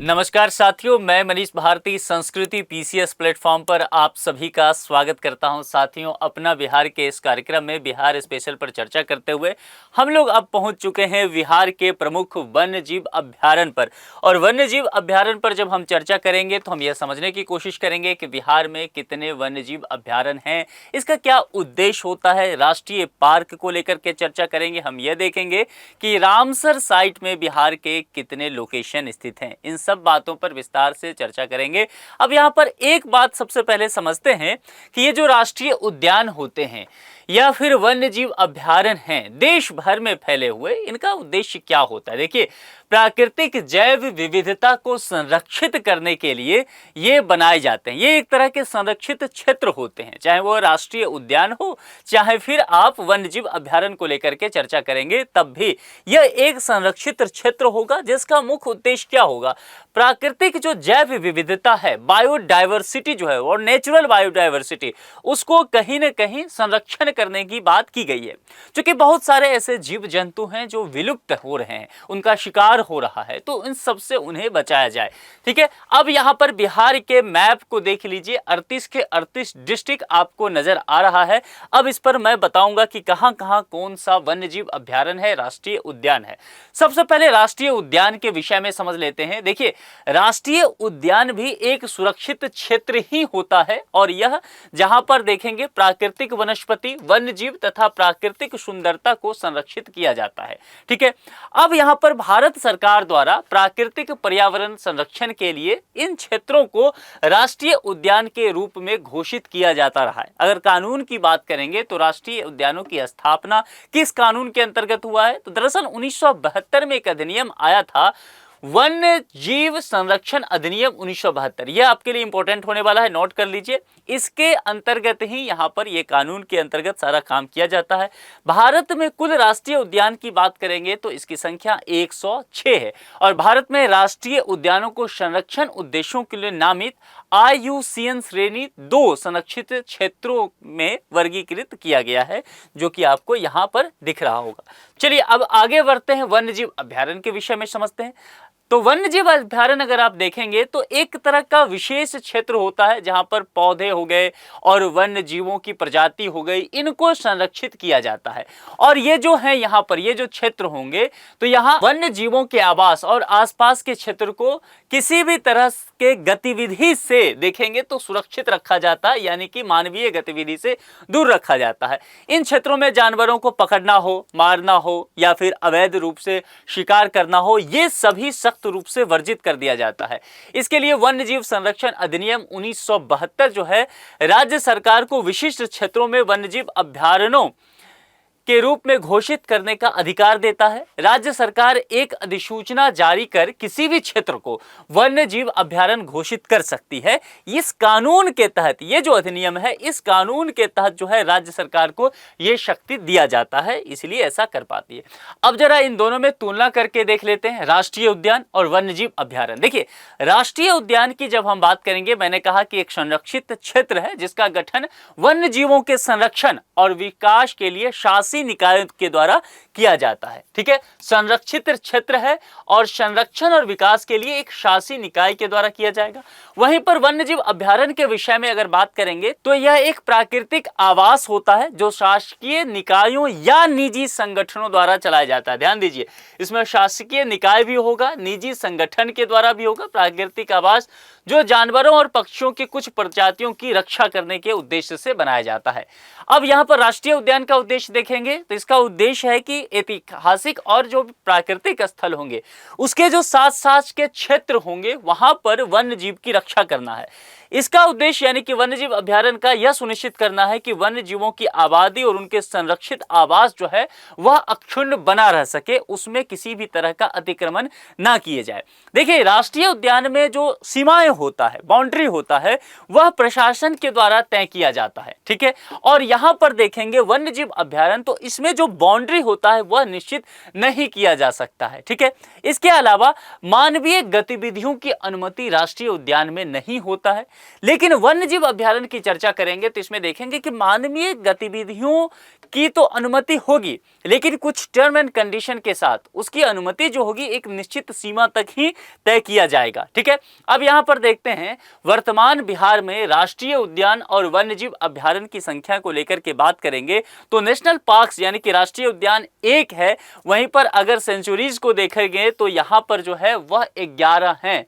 नमस्कार साथियों, मैं मनीष भारती संस्कृति पीसीएस प्लेटफॉर्म पर आप सभी का स्वागत करता हूं। साथियों, अपना बिहार के इस कार्यक्रम में बिहार स्पेशल पर चर्चा करते हुए हम लोग अब पहुंच चुके हैं बिहार के प्रमुख वन्य जीव अभ्यारण्य पर। और वन्य जीव अभ्यारण्य पर जब हम चर्चा करेंगे तो हम यह समझने की कोशिश करेंगे कि बिहार में कितने वन्य जीव अभ्यारण्य हैं, इसका क्या उद्देश्य होता है। राष्ट्रीय पार्क को लेकर के चर्चा करेंगे। हम यह देखेंगे कि रामसर साइट में बिहार के कितने लोकेशन स्थित हैं। इन सब बातों पर विस्तार से चर्चा करेंगे। अब यहाँ पर एक बात सबसे पहले समझते हैं कि ये जो राष्ट्रीय उद्यान होते हैं या फिर वन्य जीव अभ्यारण्य हैं देश भर में फैले हुए, इनका उद्देश्य क्या होता है। देखिए, प्राकृतिक जैव विविधता को संरक्षित करने के लिए ये बनाए जाते हैं। ये एक तरह के संरक्षित क्षेत्र होते हैं, चाहे वो राष्ट्रीय उद्यान हो चाहे फिर आप वन्य जीव अभ्यारण्य को लेकर के चर्चा करेंगे तब भी यह एक संरक्षित क्षेत्र होगा, जिसका मुख्य उद्देश्य क्या होगा। प्राकृतिक जो जैव विविधता है, बायोडायवर्सिटी जो है और नेचुरल बायोडायवर्सिटी, उसको कहीं ना कहीं संरक्षण करने की बात की गई है। क्योंकि बहुत सारे ऐसे जीव जंतु हैं जो विलुप्त हो रहे हैं, उनका शिकार हो रहा है, तो इन सब से उन्हें बचाया जाए। ठीक है, अब यहाँ पर बिहार के मैप को देख लीजिए। 38 के 38 डिस्ट्रिक्ट आपको नजर आ रहा है। अब इस पर मैं बताऊंगा कि कहां कहां कौन सा वन्य जीव अभ्यारण्य है, राष्ट्रीय उद्यान है। सबसे पहले राष्ट्रीय उद्यान के विषय में समझ लेते हैं। देखिए, राष्ट्रीय उद्यान भी एक सुरक्षित क्षेत्र ही होता है और यह जहां पर देखेंगे प्राकृतिक वनस्पति, वन्य जीव तथा प्राकृतिक सुंदरता को संरक्षित किया जाता है। ठीक है, अब यहां पर भारत सरकार द्वारा प्राकृतिक पर्यावरण संरक्षण के लिए इन क्षेत्रों को राष्ट्रीय उद्यान के रूप में घोषित किया जाता रहा है। अगर कानून की बात करेंगे तो राष्ट्रीय उद्यानों की स्थापना किस कानून के अंतर्गत हुआ है, तो दरअसल 1972 में एक अधिनियम आया था, वन्य जीव संरक्षण अधिनियम 1972। यह आपके लिए इंपॉर्टेंट होने वाला है, नोट कर लीजिए। इसके अंतर्गत ही यहाँ पर यह कानून के अंतर्गत सारा काम किया जाता है। भारत में कुल राष्ट्रीय उद्यान की बात करेंगे तो इसकी संख्या 106 है और भारत में राष्ट्रीय उद्यानों को संरक्षण उद्देश्यों के लिए नामित IUCN श्रेणी 2 संरक्षित क्षेत्रों में वर्गीकृत किया गया है, जो कि आपको यहाँ पर दिख रहा होगा। चलिए अब आगे बढ़ते हैं, वन्य जीव अभ्यारण्य के विषय में समझते हैं। तो वन्य जीव अभ्यारण्य अगर आप देखेंगे तो एक तरह का विशेष क्षेत्र होता है जहां पर पौधे हो गए और वन्य जीवों की प्रजाति हो गई, इनको संरक्षित किया जाता है। और ये जो है यहाँ पर ये जो क्षेत्र होंगे तो यहाँ वन्य जीवों के आवास और आसपास के क्षेत्र को किसी भी तरह के गतिविधि से देखेंगे तो सुरक्षित रखा जाता है, यानी कि मानवीय गतिविधि से दूर रखा जाता है। इन क्षेत्रों में जानवरों को पकड़ना हो, मारना हो या फिर अवैध रूप से शिकार करना हो, ये सभी सख्त रूप से वर्जित कर दिया जाता है। इसके लिए वन्य जीव संरक्षण अधिनियम 1972 जो है राज्य सरकार को विशिष्ट क्षेत्रों में वन्य जीव अभ्यारण्यों के रूप में घोषित करने का अधिकार देता है। राज्य सरकार एक अधिसूचना जारी कर किसी भी क्षेत्र को वन्य जीव अभ्यारण्य घोषित कर सकती है। इस कानून के तहत, ये जो अधिनियम है, इस कानून के तहत जो है राज्य सरकार को ये शक्ति दिया जाता है, इसलिए ऐसा कर पाती है। अब जरा इन दोनों में तुलना करके देख लेते हैं, राष्ट्रीय उद्यान और वन्य जीव अभ्यारण्य। देखिए, राष्ट्रीय उद्यान की जब हम बात करेंगे, मैंने कहा कि एक संरक्षित क्षेत्र है जिसका गठन वन्य जीवों के संरक्षण और विकास के लिए शासी निकायों के द्वारा किया जाता है। ठीक है, संरक्षित क्षेत्र है और संरक्षण और विकास के लिए एक शासी निकाय के द्वारा किया जाएगा। वहीं पर वन्य जीव अभ्यारण्य के विषय में अगर बात करेंगे तो यह एक प्राकृतिक आवास होता है जो शासकीय निकायों या निजी संगठनों द्वारा चलाया जाता है। ध्यान दीजिए, इसमें शासकीय निकाय भी होगा, निजी संगठन के द्वारा भी होगा। प्राकृतिक आवास जो जानवरों और पक्षियों की कुछ प्रजातियों की रक्षा करने के उद्देश्य से बनाया जाता है। अब यहाँ पर राष्ट्रीय उद्यान का उद्देश्य देखेंगे तो इसका उद्देश्य है कि ऐतिहासिक और जो प्राकृतिक स्थल होंगे उसके जो साथ साथ के क्षेत्र होंगे वहां पर वन्य जीव की रक्षा करना है। इसका उद्देश्य यानी कि वन्य जीव अभ्यारण्य का यह सुनिश्चित करना है कि वन्य जीवों की आबादी और उनके संरक्षित आवास जो है वह अक्षुण्ण बना रह सके, उसमें किसी भी तरह का अतिक्रमण ना किए जाए। देखिए, राष्ट्रीय उद्यान में जो सीमाएं होता है, बाउंड्री होता है, वह प्रशासन के द्वारा तय किया जाता है। ठीक है, और यहां पर देखेंगे वन्य जीव अभ्यारण्य तो इसमें जो बाउंड्री होता है वह निश्चित नहीं किया जा सकता है। ठीक है, इसके अलावा मानवीय गतिविधियों की अनुमति राष्ट्रीय उद्यान में नहीं होता है। लेकिन वन्य जीव अभ्यारण्य की चर्चा करेंगे तो इसमें देखेंगे कि मानवीय गतिविधियों की तो अनुमति होगी, लेकिन कुछ टर्म एंड कंडीशन के साथ उसकी अनुमति जो होगी एक निश्चित सीमा तक ही तय किया जाएगा। ठीक है, अब यहां पर देखते हैं वर्तमान बिहार में राष्ट्रीय उद्यान और वन्यजीव अभ्यारण्य की संख्या को लेकर के बात करेंगे तो नेशनल पार्क्स यानी कि राष्ट्रीय उद्यान 1 है, वहीं पर अगर सेंचुरीज को देखेंगे तो यहां पर जो है वह 11 हैं।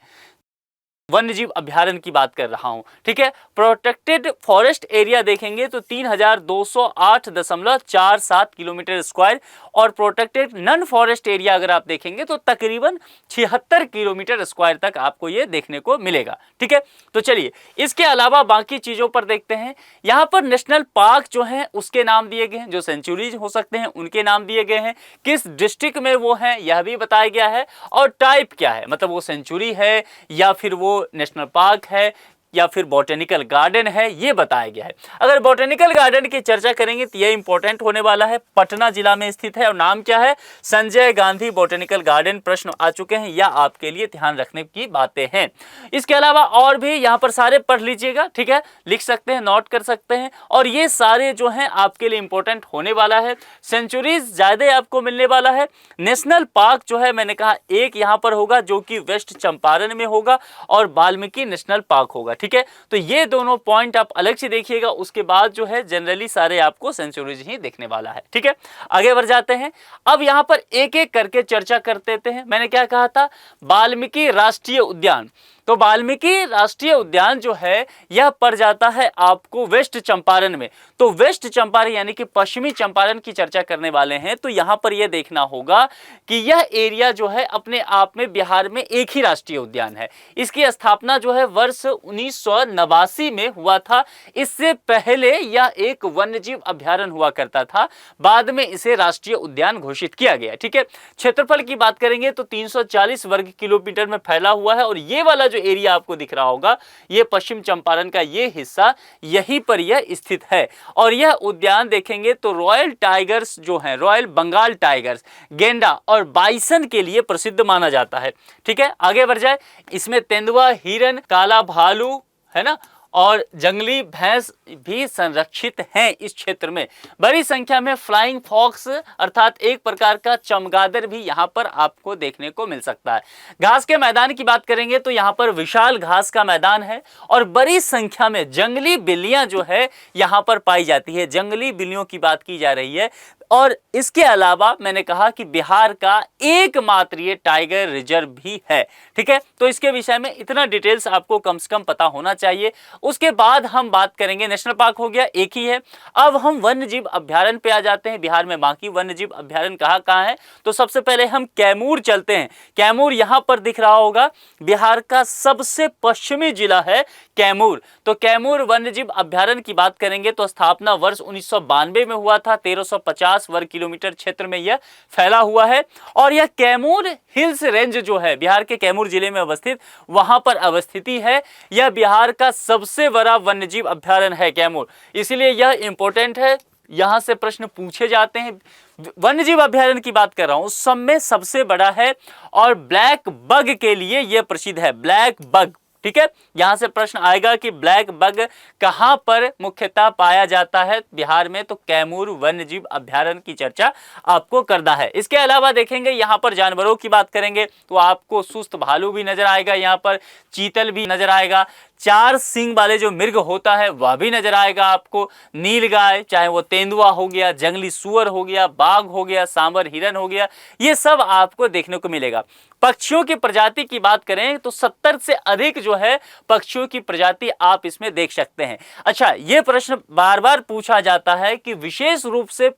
वन्यजीव अभ्यारण्य की बात कर रहा हूं। ठीक है, प्रोटेक्टेड फॉरेस्ट एरिया देखेंगे तो 3208.47 किलोमीटर स्क्वायर और प्रोटेक्टेड नॉन फॉरेस्ट एरिया अगर आप देखेंगे तो तकरीबन 76 किलोमीटर स्क्वायर तक आपको ये देखने को मिलेगा। ठीक है, तो चलिए इसके अलावा बाकी चीजों पर देखते हैं। यहां पर नेशनल पार्क जो है उसके नाम दिए गए हैं, जो सेंचुरीज हो सकते हैं उनके नाम दिए गए हैं, किस डिस्ट्रिक्ट में वो हैं यह भी बताया गया है, और टाइप क्या है, मतलब वो सेंचुरी है या फिर वो नेशनल पार्क है या फिर बॉटेनिकल गार्डन है, ये बताया गया है। अगर बॉटेनिकल गार्डन की चर्चा करेंगे तो ये इंपॉर्टेंट होने वाला है, पटना जिला में स्थित है और नाम क्या है, संजय गांधी बॉटेनिकल गार्डन। प्रश्न आ चुके हैं या आपके लिए ध्यान रखने की बातें हैं। इसके अलावा और भी यहाँ पर सारे पढ़ लीजिएगा। ठीक है, लिख सकते हैं, नोट कर सकते हैं, और ये सारे जो हैं आपके लिए इंपॉर्टेंट होने वाला है। सेंचुरीज ज्यादा आपको मिलने वाला है। नेशनल पार्क जो है मैंने कहा एक यहाँ पर होगा जो कि वेस्ट चंपारण में होगा, और वाल्मीकि नेशनल पार्क होगा। ठीक है, तो ये दोनों पॉइंट आप अलग से देखिएगा, उसके बाद जो है जनरली सारे आपको सेंचुरीज ही देखने वाला है। ठीक है, आगे बढ़ जाते हैं। अब यहां पर एक एक करके चर्चा कर देते हैं। मैंने क्या कहा था, वाल्मीकि राष्ट्रीय उद्यान। तो वाल्मीकि राष्ट्रीय उद्यान जो है यह पड़ जाता है आपको वेस्ट चंपारण में। तो वेस्ट चंपारण यानी कि पश्चिमी चंपारण की चर्चा करने वाले हैं, तो यहां पर यह देखना होगा कि यह एरिया जो है अपने आप में बिहार में एक ही राष्ट्रीय उद्यान है। इसकी स्थापना जो है वर्ष 1989 में हुआ था। इससे पहले यह एक वन्यजीव अभ्यारण्य हुआ करता था, बाद में इसे राष्ट्रीय उद्यान घोषित किया गया। ठीक है, क्षेत्रफल की बात करेंगे तो 340 वर्ग किलोमीटर में फैला हुआ है, और ये वाला जो एरिया आपको दिख रहा होगा ये पश्चिम चंपारण का ये हिस्सा, यहीं पर यह स्थित है। और यह उद्यान देखेंगे तो रॉयल टाइगर्स जो हैं, रॉयल बंगाल टाइगर्स, गेंडा और बाइसन के लिए प्रसिद्ध माना जाता है। ठीक है, आगे बढ़ जाए। इसमें तेंदुआ, हिरन, काला भालू है ना, और जंगली भैंस भी संरक्षित हैं इस क्षेत्र में। बड़ी संख्या में फ्लाइंग फॉक्स अर्थात एक प्रकार का चमगादड़ भी यहां पर आपको देखने को मिल सकता है। घास के मैदान की बात करेंगे तो यहां पर विशाल घास का मैदान है, और बड़ी संख्या में जंगली बिल्लियां जो है यहां पर पाई जाती है। जंगली बिल्लियों की बात की जा रही है। और इसके अलावा मैंने कहा कि बिहार का एकमात्र ये टाइगर रिजर्व भी है। ठीक है, तो इसके विषय में इतना डिटेल्स आपको कम से कम पता होना चाहिए। उसके बाद हम बात करेंगे, नेशनल पार्क हो गया, एक ही है। अब हम वन्यजीव अभ्यारण्य पे आ जाते हैं। बिहार में बाकी वन्यजीव अभ्यारण्य कहाँ है, तो सबसे पहले हम कैमूर चलते हैं। कैमूर यहां पर दिख रहा होगा, बिहार का सबसे पश्चिमी जिला है कैमूर। तो कैमूर वन्यजीव अभ्यारण्य की बात करेंगे तो स्थापना वर्ष 1992 में हुआ था। 1350 वर्ग किलोमीटर क्षेत्र में यह फैला हुआ है, और यह कैमूर हिल्स रेंज जो है बिहार के कैमूर जिले में अवस्थित, वहां पर अवस्थिति है। यह बिहार का सबसे बड़ा वन्यजीव अभ्यारण्य है कैमूर, इसलिए यह इंपॉर्टेंट है, यहां से प्रश्न पूछे जाते हैं। वन्यजीव अभ्यारण्य की बात कर रहा हूं, सब में सबसे बड़ा है, और ब्लैक बग के लिए यह प्रसिद्ध है, ब्लैक बग। ठीक है, यहां से प्रश्न आएगा कि ब्लैक बग कहां पर मुख्यतः पाया जाता है बिहार में, तो कैमूर वन्यजीव अभ्यारण्य की चर्चा आपको करना है। इसके अलावा देखेंगे यहां पर जानवरों की बात करेंगे तो आपको सुस्त भालू भी नजर आएगा, यहां पर चीतल भी नजर आएगा, 4 सींग वाले जो मृग होता है वह भी नजर आएगा आपको, नीलगाय, चाहे वो तेंदुआ हो गया, जंगली सुअर हो गया, बाघ हो गया, सांबर हिरन हो गया, ये सब आपको देखने को मिलेगा। पक्षियों की प्रजाति की बात करें तो 70 से अधिक जो है पक्षियों की प्रजाति आप इसमें देख सकते हैं। अच्छा, ये प्रश्न बार बार पूछा जाता है कि विशेष रूप से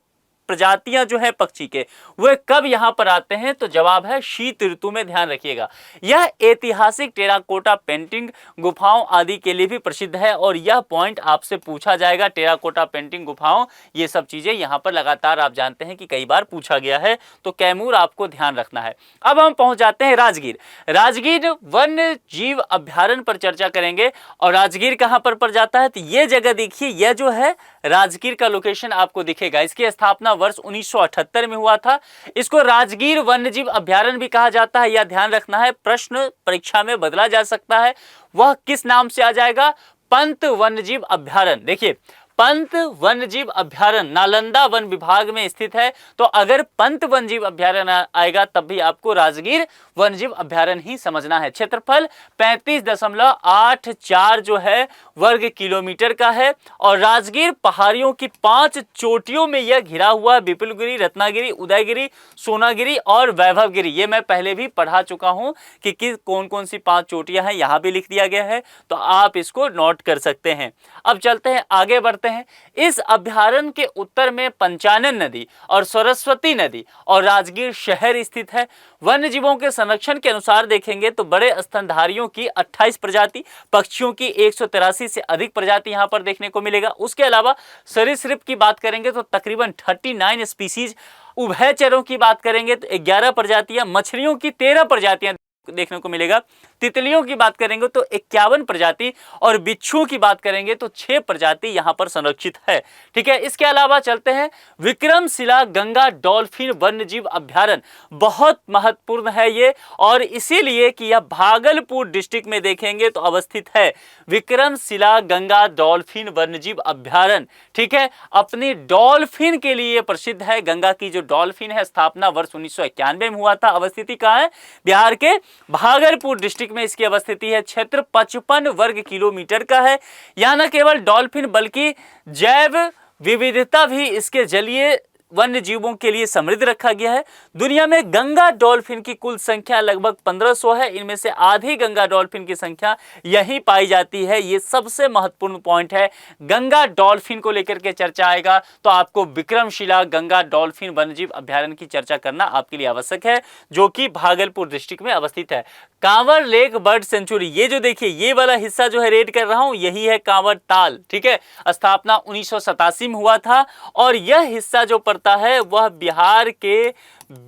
प्रजातियां जो है पक्षी के वे कब यहां पर आते हैं, तो जवाब है शीत ऋतु में। ध्यान रखिएगा, यह ऐतिहासिक टेराकोटा पेंटिंग गुफाओं आदि के लिए भी प्रसिद्ध है, और यह पॉइंट आपसे पूछा जाएगा। टेराकोटा पेंटिंग गुफाओं, ये सब चीजें यहां पर लगातार आप जानते हैं कि कई बार पूछा गया है, तो कैमूर आपको ध्यान रखना है। अब हम पहुंच जाते हैं राजगीर। राजगीर वन्य जीव अभ्यारण्य पर चर्चा करेंगे, और राजगीर कहां पर पड़ जाता है, तो ये जगह देखिए, यह जो है राजगीर का लोकेशन आपको दिखेगा। इसकी स्थापना वर्ष 1978 में हुआ था। इसको राजगीर वन्यजीव अभ्यारण्य भी कहा जाता है, यह ध्यान रखना है, प्रश्न परीक्षा में बदला जा सकता है। वह किस नाम से आ जाएगा, पंत वन्यजीव अभ्यारण्य। देखिए, पंत वन्यजीव अभयारण्य नालंदा वन विभाग में स्थित है। तो अगर पंत वन्यजीव अभयारण्य आएगा तब भी आपको राजगीर वन्यजीव अभयारण्य ही समझना है। क्षेत्रफल 35.84 जो है वर्ग किलोमीटर का है और राजगीर पहाड़ियों की 5 चोटियों में यह घिरा हुआ है। विपुलगिरी, रत्नागिरी, उदयगिरी, सोनागिरी और वैभवगिरी। ये मैं पहले भी पढ़ा चुका हूं कि कौन कौन सी 5 चोटियां हैं, यहां भी लिख दिया गया है, तो आप इसको नोट कर सकते हैं। अब चलते हैं, आगे बढ़ते हैं। इस अभयारण्य के उत्तर में पंचानन नदी और सरस्वती नदी और राजगीर शहर स्थित है। वन्य जीवों के संरक्षण के अनुसार देखेंगे तो बड़े स्तनधारियों की 28 प्रजाति, पक्षियों की 183 से अधिक प्रजाति यहां पर देखने को मिलेगा। उसके अलावा सरीसृप की बात करेंगे तो तकरीबन 39 स्पीसीज, उभयचरों की बात करेंगे तो 11 प्रजातियां, मछलियों की 13 प्रजातियां देखने को मिलेगा। तितलियों की बात करेंगे तो 51 प्रजाति और बिच्छुओं की बात करेंगे तो 6 प्रजाति यहां पर संरक्षित है। ठीक है, इसके अलावा चलते हैं विक्रमशिला गंगा डॉल्फिन वन्यजीव अभयारण्य। बहुत महत्वपूर्ण है ये, और इसीलिए कि यह भागलपुर डिस्ट्रिक्ट में देखेंगे तो अवस्थित है विक्रमशिला गंगा डॉल्फिन वन्यजीव अभयारण्य। ठीक है, अपनी डॉल्फिन के लिए प्रसिद्ध है। गंगा की जो डॉल्फिन है, स्थापना वर्ष 1991 में हुआ था। अवस्थिति कहाँ है? बिहार के भागलपुर डिस्ट्रिक्ट में इसकी अवस्थिति है। क्षेत्र 55 वर्ग किलोमीटर का है। यहां न केवल डॉल्फिन बल्कि जैव विविधता भी इसके जलीय वन्य जीवों के लिए समृद्ध रखा गया है। दुनिया में गंगा डॉल्फिन की कुल संख्या लगभग 1500 है। इनमें से आधी गंगा डॉल्फिन की संख्या यहीं पाई जाती है। ये सबसे महत्वपूर्ण पॉइंट है। गंगा डॉल्फिन को लेकर के चर्चा आएगा तो आपको विक्रमशिला गंगा डॉल्फिन वन्यजीव अभयारण्य की चर्चा करना आपके लिए आवश्यक है, जो कि भागलपुर डिस्ट्रिक्ट में अवस्थित है। कांवर लेक बर्ड सेंचुरी, ये जो देखिए ये वाला हिस्सा जो है रेड कर रहा हूं, यही है कांवर ताल। ठीक है, स्थापना 1987 में हुआ था और यह हिस्सा जो पड़ता है वह बिहार के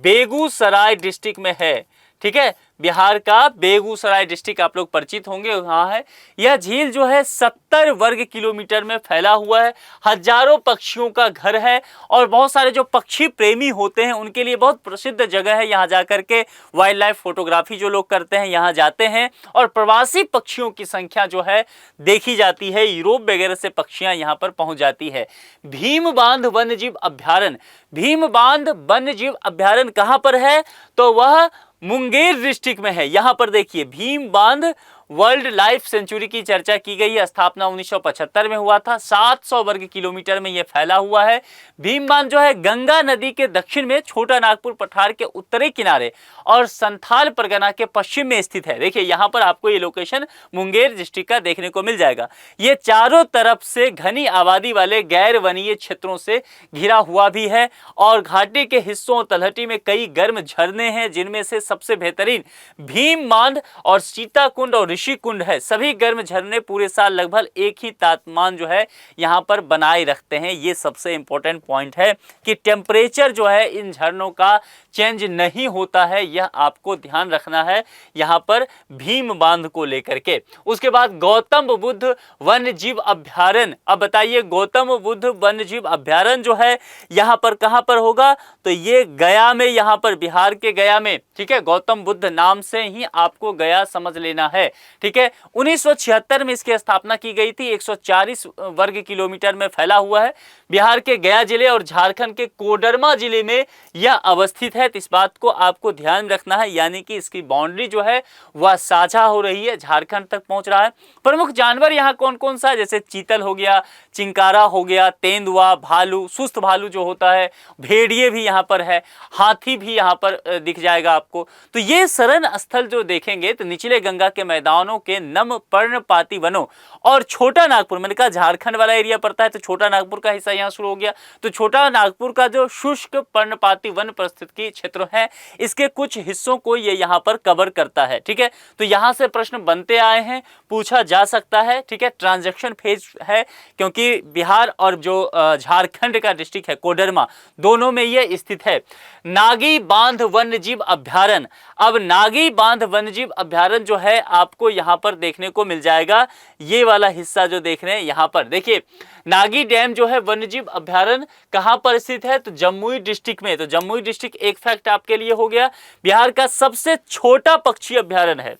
बेगूसराय डिस्ट्रिक्ट में है। ठीक है, बिहार का बेगूसराय डिस्ट्रिक्ट आप लोग परिचित होंगे, वहां है। यह झील जो है 70 वर्ग किलोमीटर में फैला हुआ है। हजारों पक्षियों का घर है और बहुत सारे जो पक्षी प्रेमी होते हैं उनके लिए बहुत प्रसिद्ध जगह है। यहाँ जाकर के वाइल्ड लाइफ फोटोग्राफी जो लोग करते हैं यहाँ जाते हैं और प्रवासी पक्षियों की संख्या जो है देखी जाती है। यूरोप वगैरह से पक्षियां यहाँ पर पहुंच जाती है। भीम बांध वन्यजीव अभयारण्य, भीम बांध वन्यजीव अभयारण्य कहाँ पर है? तो वह मुंगेर डिस्ट्रिक्ट में है। यहां पर देखिए भीम बांध वर्ल्ड लाइफ सेंचुरी की चर्चा की गई है। स्थापना 1975 में हुआ था। 700 वर्ग किलोमीटर में यह फैला हुआ है। भीम बांध जो है गंगा नदी के दक्षिण में, छोटा नागपुर पठार के उत्तरी किनारे और संथाल परगना के पश्चिम में स्थित है। देखिए यहां पर आपको ये लोकेशन मुंगेर डिस्ट्रिक्ट का देखने को मिल जाएगा। ये चारों तरफ से घनी आबादी वाले गैर वनीय क्षेत्रों से घिरा हुआ भी है और घाटी के हिस्सों तलहटी में कई गर्म झरने हैं, जिनमें से सबसे बेहतरीन भीम बांध और सीताकुंड और ऋषि कुंड है। सभी गर्म झरने पूरे साल लगभग एक ही तापमान जो है यहां पर बनाए रखते हैं। ये सबसे इंपॉर्टेंट पॉइंट है कि टेम्परेचर जो है इन झरनों का चेंज नहीं होता है, यह आपको ध्यान रखना है यहां पर भीम बांध को लेकर के। उसके बाद गौतम बुद्ध वन्य जीव अभयारण्य। अब बताइए गौतम बुद्ध वन्य जीव अभयारण्य जो है यहां पर कहां पर होगा? तो ये गया में, यहां पर बिहार के गया में। ठीक है, गौतम बुद्ध नाम से ही आपको गया समझ लेना है। ठीक है, 1976 में इसकी स्थापना की गई थी। 140 वर्ग किलोमीटर में फैला हुआ है। बिहार के गया जिले और झारखंड के कोडरमा जिले में यह अवस्थित है। तो इस बात को आपको ध्यान रखना है, यानी कि इसकी बाउंड्री जो है वह साझा हो रही है, झारखंड तक पहुंच रहा है। प्रमुख जानवर यहाँ कौन कौन सा है? जैसे चीतल हो गया, चिंकारा हो गया, तेंदुआ, भालू, सुस्त भालू जो होता है, भेड़िए भी यहाँ पर है, हाथी भी यहाँ पर दिख जाएगा आपको। तो ये शरण स्थल जो देखेंगे तो निचले गंगा के मैदानों के नम पर्णपाती वनों और छोटा नागपुर, मैंने कहा झारखंड वाला एरिया पड़ता है तो छोटा नागपुर का हिस्सा यहाँ शुरू हो गया। तो छोटा नागपुर का जो शुष्क पर्णपाती वन पारिस्थितिकी क्षेत्र है, इसके कुछ हिस्सों को ये यहाँ पर कवर करता है। ठीक है, तो यहाँ से प्रश्न बनते आए हैं, पूछा जा सकता है। ठीक है, ट्रांजैक्शन फेज है क्योंकि बिहार और जो झारखंड का डिस्ट्रिक्ट है कोडरमा, दोनों में ये स्थित है। नागी बांध वन्यजीव अभयारण्य। अब नागी बांध वन्यजीव अभयारण्य जो है आपको यहाँ पर देखने को मिल जाएगा। ये वाला हिस्सा जो देख रहे हैं यहाँ पर देखिए, नागी डैम जो है वन्यजीव अभयारण्य कहाँ पर स्थित है? तो जमुई डिस्ट्रिक्ट में। तो जमुई डिस्ट्रिक्ट एक फैक्ट आपके लिए हो गया, बिहार का सबसे छोटा पक्षी अभयारण्य है।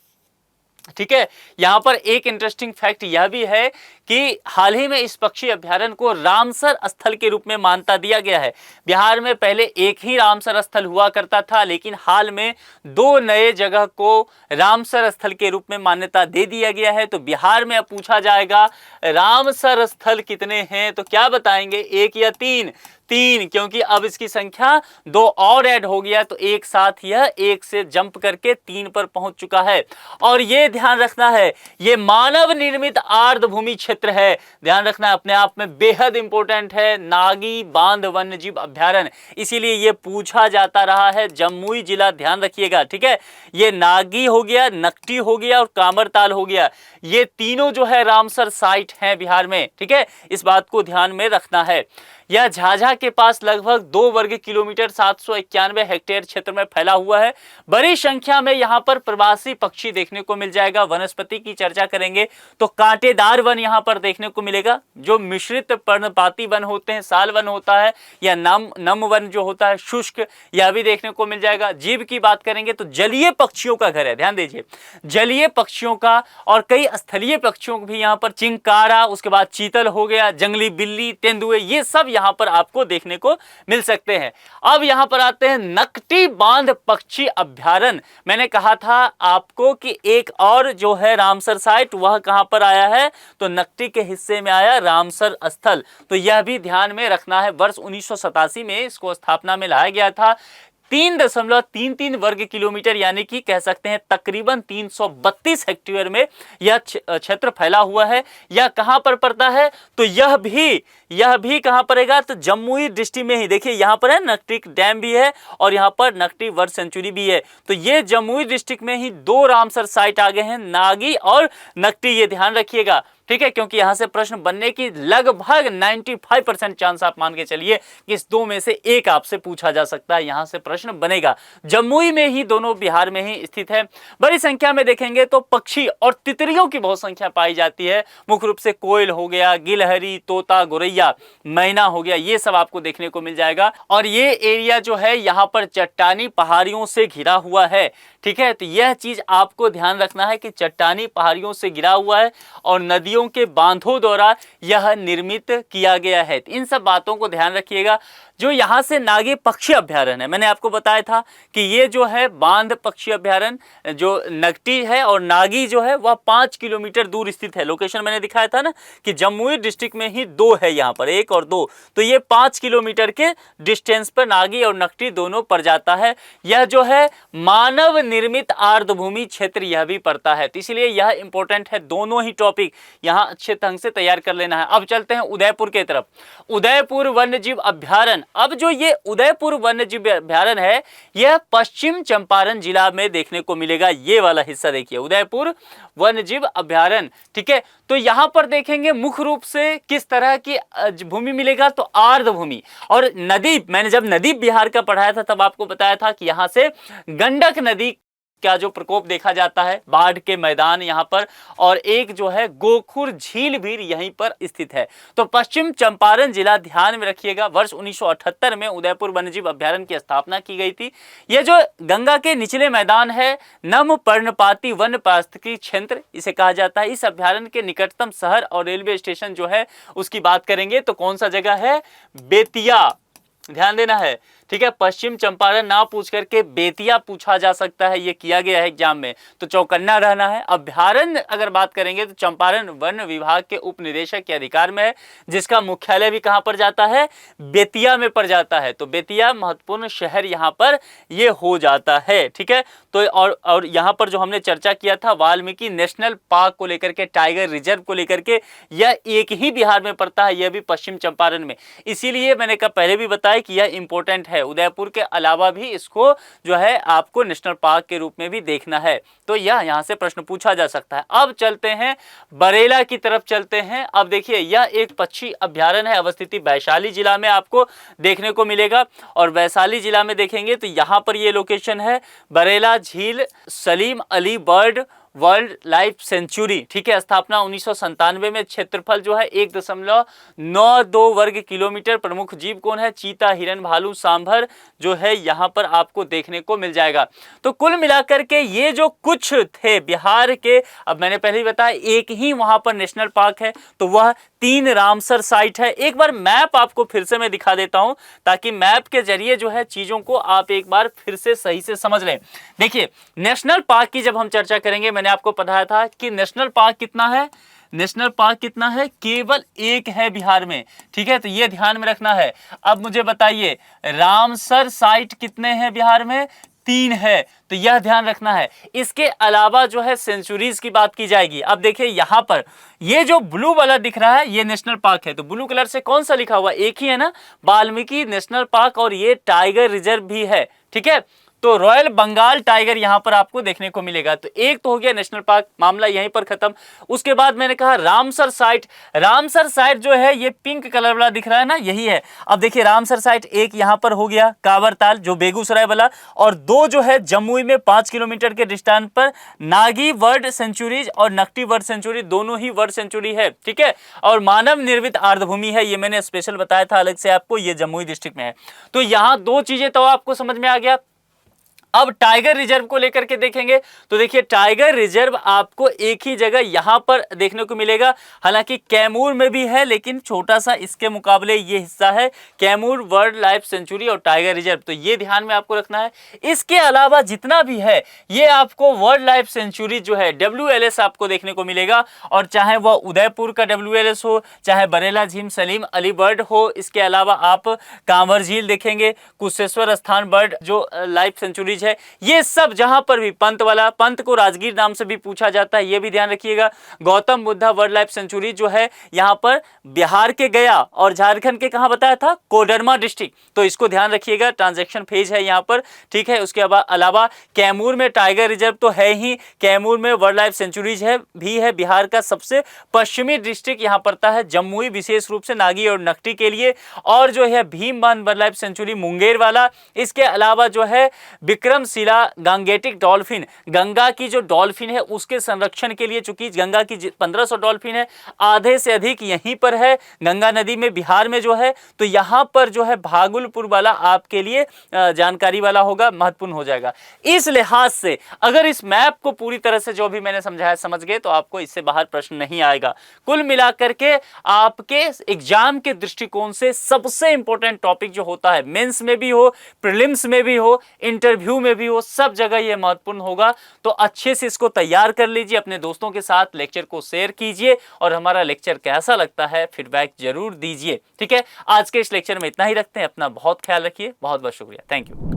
ठीक है। यहां पर एक इंटरेस्टिंग फैक्ट यह भी है कि हाल ही में इस पक्षी अभ्यारण्य को रामसर स्थल के रूप में मान्यता दिया गया है। बिहार में पहले एक ही रामसर स्थल हुआ करता था, लेकिन हाल में 2 नए जगह को रामसर स्थल के रूप में मान्यता दे दिया गया है। तो बिहार में अब पूछा जाएगा रामसर स्थल कितने हैं, तो क्या बताएंगे, 1 या 3? 3, क्योंकि अब इसकी संख्या 2 और ऐड हो गया, तो एक साथ यह 1 से जंप करके 3 पर पहुंच चुका है। और यह ध्यान रखना है, यह मानव निर्मित आर्द्रभूमि क्षेत्र है, ध्यान रखना अपने आप में बेहद इंपॉर्टेंट है, नागी बांध वन्य जीव अभ्यारण्य, इसीलिए यह पूछा जाता रहा है। जमुई जिला, ध्यान रखिएगा, ठीक है। यह नागी हो गया, नकटी हो गया और कामरताल हो गया, ये तीनों जो है रामसर साइट हैं बिहार में, ठीक है। इस बात को ध्यान में रखना है। यह झाझा के पास लगभग 2 वर्ग किलोमीटर 791 हेक्टेयर क्षेत्र में फैला हुआ है। बड़ी संख्या में यहां पर प्रवासी पक्षी देखने को मिल जाएगा। वनस्पति की चर्चा करेंगे तो कांटेदार वन यहां पर देखने को मिलेगा, जो मिश्रित पर्णपाती वन होते हैं, साल वन होता है, या नम वन जो होता है शुष्क, यह भी देखने को मिल जाएगा। जीव की बात करेंगे तो जलीय पक्षियों का घर है, ध्यान दीजिए, जलीय पक्षियों का, और कई स्थलीय पक्षियों भी यहां पर, चिंकारा, उसके बाद चीतल हो गया, जंगली बिल्ली, तेंदुए, ये सब यहां पर आपको देखने को मिल सकते हैं। अब यहां पर आते हैं नकटी बांध पक्षी अभ्यारण्य। मैंने कहा था आपको कि एक और जो है रामसर साइट, वह कहां पर आया है, तो नकटी के हिस्से में आया रामसर स्थल, तो यह भी ध्यान में रखना है। वर्ष 1987 में इसको स्थापना में लाया गया था। 3.33 वर्ग किलोमीटर, यानी कि कह सकते हैं तकरीबन 332 हेक्टेयर में यह क्षेत्र फैला हुआ है। यह कहां पर पड़ता है, तो यह भी कहां पड़ेगा, तो जमुई डिस्ट्रिक्ट में ही। देखिए यहां पर है नकटी डैम भी है और यहां पर नकटी बर्ड सेंचुरी भी है। तो ये जमुई डिस्ट्रिक्ट में ही 2 रामसर साइट आ गए हैं, नागी और नकटी, ये ध्यान रखिएगा, ठीक है, क्योंकि यहां से प्रश्न बनने की लगभग 95% चांस आप मान के चलिए कि इस 2 में से एक आपसे पूछा जा सकता है, यहां से प्रश्न बनेगा। जमुई में ही, दोनों बिहार में ही स्थित है। बड़ी संख्या में देखेंगे तो पक्षी और तितलियों की बहुत संख्या पाई जाती है। मुख्य रूप से कोयल हो गया, गिलहरी, तोता, गोरैया, मैना हो गया, ये सब आपको देखने को मिल जाएगा। और ये एरिया जो है यहाँ पर चट्टानी पहाड़ियों से घिरा हुआ है, ठीक है। तो यह चीज आपको ध्यान रखना है कि चट्टानी पहाड़ियों से घिरा हुआ है और नदियों के बांधों द्वारा यह निर्मित किया गया है। इन सब बातों को ध्यान रखिएगा। जो यहाँ से नागी पक्षी अभ्यारण्य है, मैंने आपको बताया था कि ये जो है बांध पक्षी अभ्यारण्य, जो नकटी है और नागी जो है वह 5 किलोमीटर दूर स्थित है। लोकेशन मैंने दिखाया था ना कि जमुई डिस्ट्रिक्ट में ही 2 है, यहाँ पर 1 और 2, तो ये 5 किलोमीटर के डिस्टेंस पर नागी और नकटी दोनों पड़ जाता है। यह जो है मानव निर्मित आर्द्रभूमि क्षेत्र यह भी पड़ता है, तो इसलिए यह इंपॉर्टेंट है। दोनों ही टॉपिक यहाँ अच्छे ढंग से तैयार कर लेना है। अब चलते हैं उदयपुर के तरफ। उदयपुर वन्यजीव अभ्यारण्य। अब जो ये उदयपुर वन्यजीव अभ्यारण्य है, यह पश्चिम चंपारण जिला में देखने को मिलेगा। ये वाला हिस्सा देखिए, उदयपुर वन्यजीव अभ्यारण्य, ठीक है। तो यहां पर देखेंगे मुख्य रूप से किस तरह की भूमि मिलेगा, तो आर्द्रभूमि और नदी। मैंने जब नदी बिहार का पढ़ाया था तब आपको बताया था कि यहां से गंडक नदी का जो प्रकोप देखा जाता है, बाढ़ के मैदान यहाँ पर, और एक जो है गोखुर झील भी यहीं पर स्थित है। तो पश्चिम चंपारण जिला ध्यान में रखिएगा। वर्ष 1978 में उदयपुर वन्यजीव अभ्यारण्य की स्थापना की गई थी। यह जो गंगा के निचले मैदान है, नम पर्णपाती वन्य पारिस्थितिकी क्षेत्र इसे कहा जाता है। इस अभ्यारण्य के निकटतम शहर और रेलवे स्टेशन जो है उसकी बात करेंगे तो कौन सा जगह है, बेतिया, ध्यान देना है, ठीक है। पश्चिम चंपारण ना पूछ करके बेतिया पूछा जा सकता है, ये किया गया है एग्जाम में, तो चौकन्ना रहना है। अभ्यारण्य अगर बात करेंगे तो चंपारण वन विभाग के उप निदेशक के अधिकार में है, जिसका मुख्यालय भी कहां पर जाता है, बेतिया में पड़ जाता है। तो बेतिया महत्वपूर्ण शहर यहां पर ये हो जाता है, ठीक है। तो और यहां पर जो हमने चर्चा किया था वाल्मीकि नेशनल पार्क को लेकर के, टाइगर रिजर्व को लेकर के, यह एक ही बिहार में पड़ता है, यह भी पश्चिम चंपारण में। इसीलिए मैंने कहा पहले भी बताया कि यह इंपॉर्टेंट है। उदयपुर के अलावा भी इसको जो है आपको नेशनल पार्क के रूप में भी देखना है, तो यह यहां से प्रश्न पूछा जा सकता है। अब चलते हैं बरेला की तरफ चलते हैं। अब देखिए यह एक पक्षी अभ्यारण्य है, अवस्थित वैशाली जिला में आपको देखने को मिलेगा। और वैशाली जिला में देखेंगे तो यहां पर यह लोकेशन है, बरेला झील, Salim Ali bird world life sanctuary, ठीक है, स्थापना 1997 में। क्षेत्रफल जो है 1.92 वर्ग किलोमीटर। प्रमुख जीव कौन है? चीता, हिरन, भालू, सांभर जो है यहाँ पर आपको देखने को मिल जाएगा। तो कुल मिलाकर के ये जो कुछ थे बिहार के, अब मैंने पहले ही बताया एक ही वहां पर नेशनल पार्क है, तो वह 3 रामसर साइट है। एक बार मैप आपको फिर से मैं दिखा देता हूं ताकि मैप के जरिए जो है चीजों को आप एक बार फिर से सही से समझ लें। देखिए, नेशनल पार्क की जब हम चर्चा करेंगे, मैंने आपको बताया था कि नेशनल पार्क कितना है, नेशनल पार्क कितना है, केवल एक है बिहार में, ठीक है, तो ये ध्यान में रखना है। अब मुझे बताइए रामसर साइट कितने हैं बिहार में? 3 है, तो यह ध्यान रखना है। इसके अलावा जो है सेंचुरीज की बात की जाएगी। अब देखिए यहां पर ये जो ब्लू वाला दिख रहा है ये नेशनल पार्क है, तो ब्लू कलर से कौन सा लिखा हुआ? एक ही है ना, वाल्मीकि नेशनल पार्क, और ये टाइगर रिजर्व भी है, ठीक है। तो रॉयल बंगाल टाइगर यहां पर आपको देखने को मिलेगा। तो एक तो हो गया नेशनल पार्क, मामला यहीं पर खत्म। उसके बाद मैंने कहा रामसर साइट। रामसर साइट जो है ये पिंक कलर वाला दिख रहा है ना, यही है। अब देखिए रामसर साइट एक यहां पर हो गया कांवरताल जो बेगूसराय वाला, और 2 जो है जमुई में 5 किलोमीटर के डिस्टेंस पर नागी वर्ल्ड सेंचुरीज और नकटी वर्ल्ड सेंचुरी, दोनों ही वर्ल्ड सेंचुरी है, ठीक है। और मानव निर्मित आर्द्रभूमि है, ये मैंने स्पेशल बताया था अलग से आपको, ये जमुई डिस्ट्रिक्ट में है। तो यहां 2 चीजें तो आपको समझ में आ गया। अब टाइगर रिजर्व को लेकर के देखेंगे तो देखिए टाइगर रिजर्व आपको एक ही जगह यहां पर देखने को मिलेगा। हालांकि कैमूर में भी है लेकिन छोटा सा इसके मुकाबले ये हिस्सा है, कैमूर वर्ल्ड लाइफ सेंचुरी और टाइगर रिजर्व, तो ये ध्यान में आपको रखना है। इसके अलावा जितना भी है ये आपको वर्ल्ड लाइफ सेंचुरी जो है WLS आपको देखने को मिलेगा, और चाहे वह उदयपुर का WLS हो, चाहे बरेला झीम सलीम अली बर्ड हो, इसके अलावा आप कांवर झील देखेंगे, कुशेश्वर स्थान बर्ड जो लाइफ सेंचुरी है, ये सब जहां पर भी पंत वाला, पंत को राजगीर नाम से भी पूछा जाता है, ये भी ध्यान रखिएगा। Gautam Buddha world life sanctuary जो है यहां पर बिहार के गया और झारखंड के कहां बताया था? कोडरमा डिस्ट्रिक्ट, तो इसको ध्यान रखिएगा, ट्रांजैक्शन फेज है यहां पर, ठीक है। उसके अलावा कैमूर में टाइगर रिजर्व तो है ही, कैमूर में वर्ल्ड लाइफ सेंचुरीज है भी है, बिहार का सबसे पश्चिमी डिस्ट्रिक्ट यहां पड़ता है जमुई, विशेष रूप से नागी और नकटी के लिए, और जो है भीमबान वर्ल्ड लाइफ सेंचुरी मुंगेर वाला। इसके अलावा जो है विक्रमशिला गांगेटिक डॉल्फिन, गंगा की जो डॉल्फिन है उसके संरक्षण के लिए, चूंकि गंगा की 1500 डॉल्फिन है, आधे से अधिक यहीं पर है गंगा नदी में बिहार में जो है, तो यहां पर जो है भागलपुर वाला आपके लिए जानकारी वाला होगा, महत्वपूर्ण हो जाएगा। इस लिहाज से अगर इस मैप को पूरी तरह से जो भी मैंने समझाया समझ गए तो आपको इससे बाहर प्रश्न नहीं आएगा। कुल मिलाकर के आपके एग्जाम के दृष्टिकोण से सबसे इंपॉर्टेंट टॉपिक जो होता है, मेंस में भी हो, प्रीलिम्स में भी हो, इंटरव्यू में भी हो, सब जगह ये महत्वपूर्ण होगा। तो अच्छे से इसको तैयार कर लीजिए, अपने दोस्तों के साथ लेक्चर को शेयर कीजिए, और हमारा लेक्चर कैसा लगता है फीडबैक जरूर दीजिए, ठीक है। आज के इस लेक्चर में इतना ही रखते हैं, अपना बहुत ख्याल रखिए, बहुत बहुत शुक्रिया, थैंक यू।